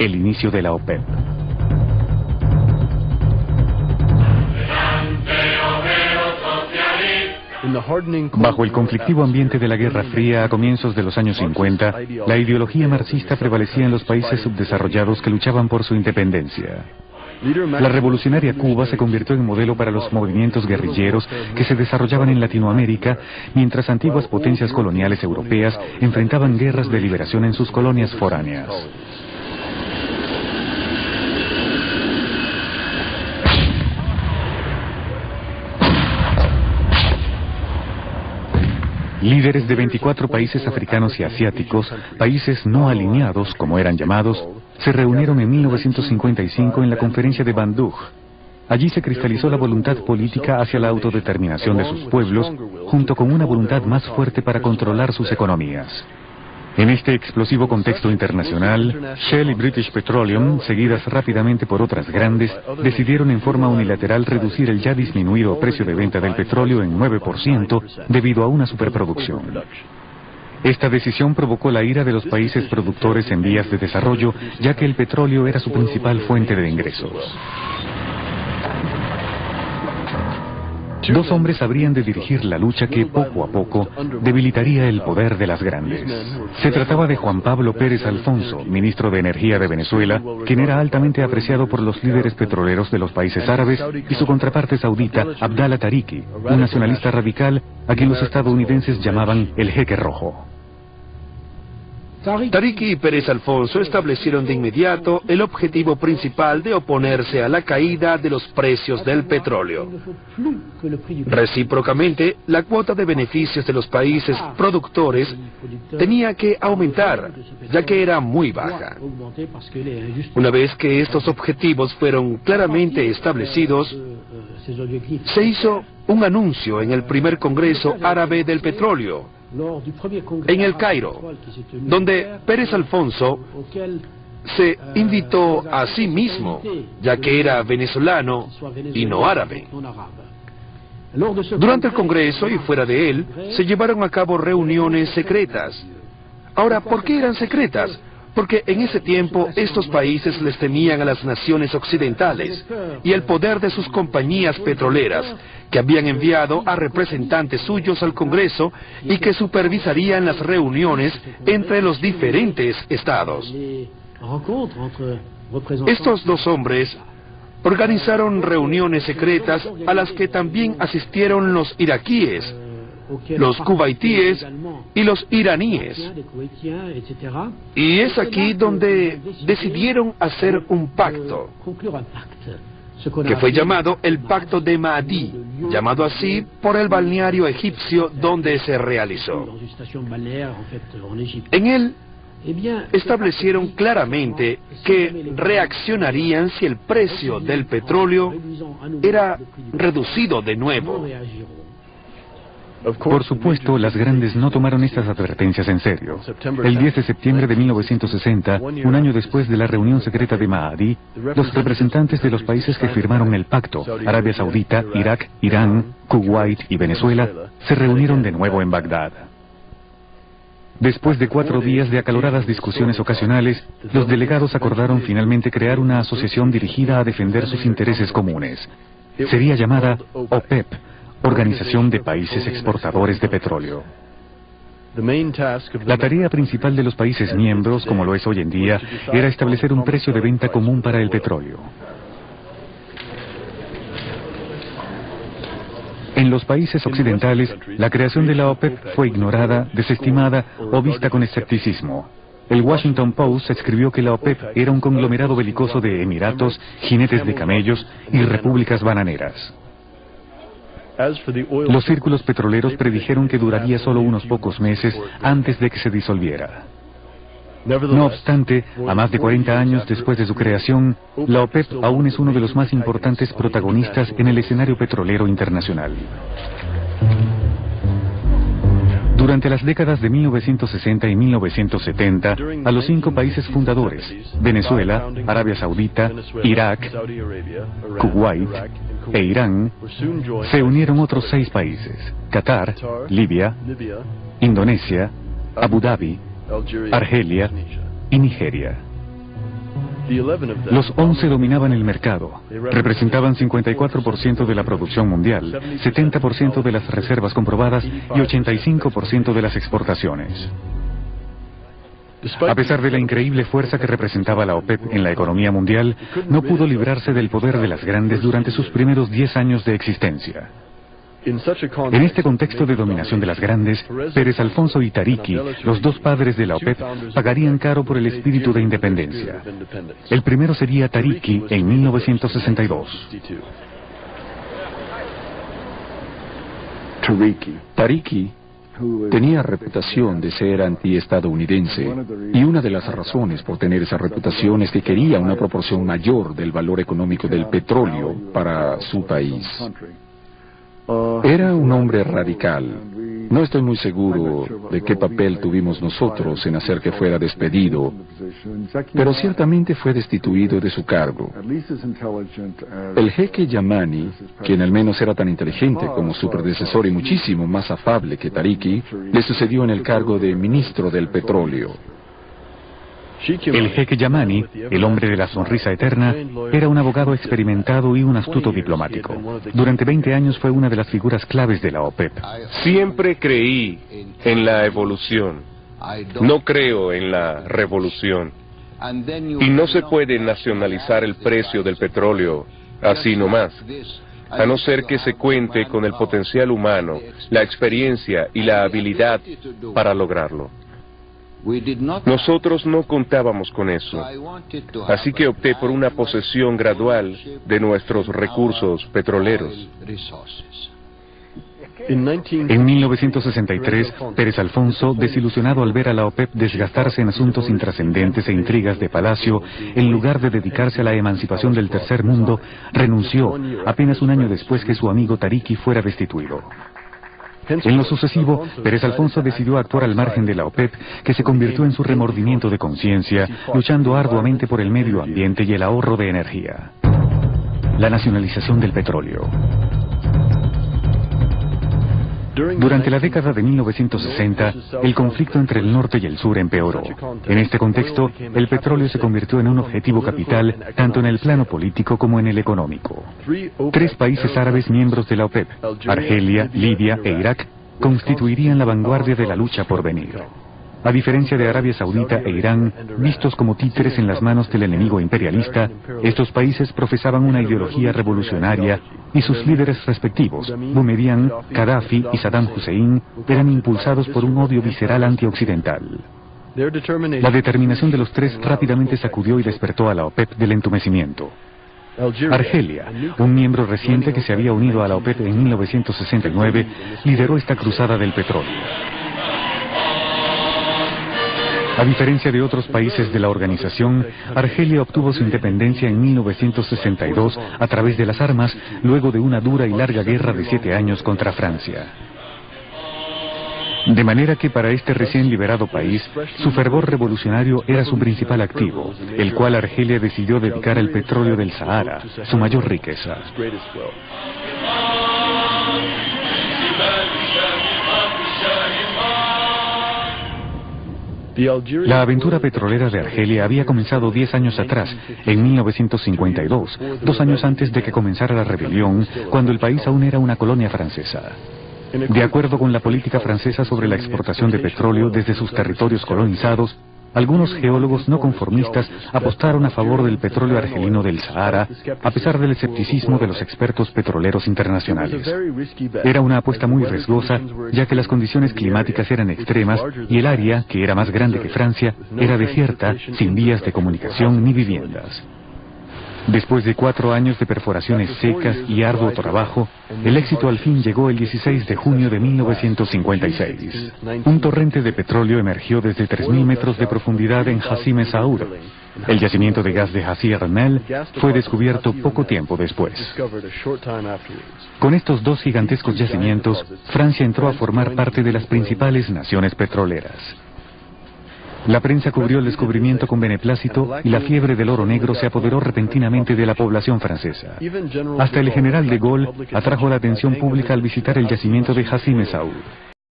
el inicio de la OPEP. Bajo el conflictivo ambiente de la Guerra Fría a comienzos de los años 50, la ideología marxista prevalecía en los países subdesarrollados que luchaban por su independencia. La revolucionaria Cuba se convirtió en modelo para los movimientos guerrilleros que se desarrollaban en Latinoamérica, mientras antiguas potencias coloniales europeas enfrentaban guerras de liberación en sus colonias foráneas. Líderes de 24 países africanos y asiáticos, países no alineados, como eran llamados, se reunieron en 1955 en la conferencia de Bandung. Allí se cristalizó la voluntad política hacia la autodeterminación de sus pueblos, junto con una voluntad más fuerte para controlar sus economías. En este explosivo contexto internacional, Shell y British Petroleum, seguidas rápidamente por otras grandes, decidieron en forma unilateral reducir el ya disminuido precio de venta del petróleo en 9% debido a una superproducción. Esta decisión provocó la ira de los países productores en vías de desarrollo, ya que el petróleo era su principal fuente de ingresos. Dos hombres habrían de dirigir la lucha que, poco a poco, debilitaría el poder de las grandes. Se trataba de Juan Pablo Pérez Alfonso, ministro de Energía de Venezuela, quien era altamente apreciado por los líderes petroleros de los países árabes, y su contraparte saudita, Abdallah Tariki, un nacionalista radical a quien los estadounidenses llamaban el Jeque Rojo. Tariki y Pérez Alfonso establecieron de inmediato el objetivo principal de oponerse a la caída de los precios del petróleo. Recíprocamente, la cuota de beneficios de los países productores tenía que aumentar, ya que era muy baja. Una vez que estos objetivos fueron claramente establecidos, se hizo un anuncio en el primer Congreso Árabe del Petróleo, en El Cairo, donde Pérez Alfonso se invitó a sí mismo, ya que era venezolano y no árabe. Durante el Congreso y fuera de él, se llevaron a cabo reuniones secretas. Ahora, ¿por qué eran secretas? Porque en ese tiempo estos países les temían a las naciones occidentales y el poder de sus compañías petroleras, que habían enviado a representantes suyos al Congreso y que supervisarían las reuniones entre los diferentes estados. Estos dos hombres organizaron reuniones secretas a las que también asistieron los iraquíes, los cuvaitíes y los iraníes. Y es aquí donde decidieron hacer un pacto, que fue llamado el Pacto de Mahdi, llamado así por el balneario egipcio donde se realizó. En él establecieron claramente que reaccionarían si el precio del petróleo era reducido de nuevo. Por supuesto, las grandes no tomaron estas advertencias en serio. El 10 de septiembre de 1960, un año después de la reunión secreta de Mahdi, los representantes de los países que firmaron el pacto, Arabia Saudita, Irak, Irán, Kuwait y Venezuela, se reunieron de nuevo en Bagdad. Después de 4 días de acaloradas discusiones ocasionales, los delegados acordaron finalmente crear una asociación dirigida a defender sus intereses comunes. Sería llamada OPEP, Organización de Países Exportadores de Petróleo. La tarea principal de los países miembros, como lo es hoy en día, era establecer un precio de venta común para el petróleo. En los países occidentales, la creación de la OPEP fue ignorada, desestimada o vista con escepticismo. El Washington Post escribió que la OPEP era un conglomerado belicoso de emiratos, jinetes de camellos y repúblicas bananeras. Los círculos petroleros predijeron que duraría solo unos pocos meses antes de que se disolviera. No obstante, a más de 40 años después de su creación, la OPEP aún es uno de los más importantes protagonistas en el escenario petrolero internacional. Durante las décadas de 1960 y 1970, a los 5 países fundadores, Venezuela, Arabia Saudita, Irak, Kuwait e Irán, se unieron otros 6 países: Qatar, Libia, Indonesia, Abu Dhabi, Argelia y Nigeria. Los 11 dominaban el mercado. Representaban 54% de la producción mundial, 70% de las reservas comprobadas y 85% de las exportaciones. A pesar de la increíble fuerza que representaba la OPEP en la economía mundial, no pudo librarse del poder de las grandes durante sus primeros 10 años de existencia. En este contexto de dominación de las grandes, Pérez Alfonso y Tariki, los dos padres de la OPEP, pagarían caro por el espíritu de independencia. El primero sería Tariki en 1962. Tariki tenía reputación de ser antiestadounidense, y una de las razones por tener esa reputación es que quería una proporción mayor del valor económico del petróleo para su país. Era un hombre radical. No estoy muy seguro de qué papel tuvimos nosotros en hacer que fuera despedido, pero ciertamente fue destituido de su cargo. El jeque Yamani, quien al menos era tan inteligente como su predecesor y muchísimo más afable que Tariki, le sucedió en el cargo de ministro del petróleo. El jeque Yamani, el hombre de la sonrisa eterna, era un abogado experimentado y un astuto diplomático. Durante 20 años fue una de las figuras claves de la OPEP. Siempre creí en la evolución. No creo en la revolución. Y no se puede nacionalizar el precio del petróleo así nomás, a no ser que se cuente con el potencial humano, la experiencia y la habilidad para lograrlo. Nosotros no contábamos con eso, así que opté por una posesión gradual de nuestros recursos petroleros. En 1963, Pérez Alfonso, desilusionado al ver a la OPEP desgastarse en asuntos intrascendentes e intrigas de palacio, en lugar de dedicarse a la emancipación del tercer mundo, renunció apenas un año después que su amigo Tariki fuera destituido. En lo sucesivo, Pérez Alfonso decidió actuar al margen de la OPEP, que se convirtió en su remordimiento de conciencia, luchando arduamente por el medio ambiente y el ahorro de energía. La nacionalización del petróleo. Durante la década de 1960, el conflicto entre el norte y el sur empeoró. En este contexto, el petróleo se convirtió en un objetivo capital, tanto en el plano político como en el económico. 3 países árabes miembros de la OPEP, Argelia, Libia e Irak, constituirían la vanguardia de la lucha por venir. A diferencia de Arabia Saudita e Irán, vistos como títeres en las manos del enemigo imperialista, estos países profesaban una ideología revolucionaria y sus líderes respectivos, Boumediene, Gaddafi y Saddam Hussein, eran impulsados por un odio visceral antioccidental. La determinación de los 3 rápidamente sacudió y despertó a la OPEP del entumecimiento. Argelia, un miembro reciente que se había unido a la OPEP en 1969, lideró esta cruzada del petróleo. A diferencia de otros países de la organización, Argelia obtuvo su independencia en 1962 a través de las armas, luego de una dura y larga guerra de 7 años contra Francia. De manera que para este recién liberado país, su fervor revolucionario era su principal activo, el cual Argelia decidió dedicar al petróleo del Sahara, su mayor riqueza. La aventura petrolera de Argelia había comenzado 10 años atrás, en 1952, 2 años antes de que comenzara la rebelión, cuando el país aún era una colonia francesa. De acuerdo con la política francesa sobre la exportación de petróleo desde sus territorios colonizados, algunos geólogos no conformistas apostaron a favor del petróleo argelino del Sahara, a pesar del escepticismo de los expertos petroleros internacionales. Era una apuesta muy riesgosa, ya que las condiciones climáticas eran extremas y el área, que era más grande que Francia, era desierta, sin vías de comunicación ni viviendas. Después de 4 años de perforaciones secas y arduo trabajo, el éxito al fin llegó el 16 de junio de 1956. Un torrente de petróleo emergió desde 3.000 metros de profundidad en Hassi Messaoud. El yacimiento de gas de Hassi R'Mel fue descubierto poco tiempo después. Con estos 2 gigantescos yacimientos, Francia entró a formar parte de las principales naciones petroleras. La prensa cubrió el descubrimiento con beneplácito y la fiebre del oro negro se apoderó repentinamente de la población francesa. Hasta el general de Gaulle atrajo la atención pública al visitar el yacimiento de Hassi Messaoud.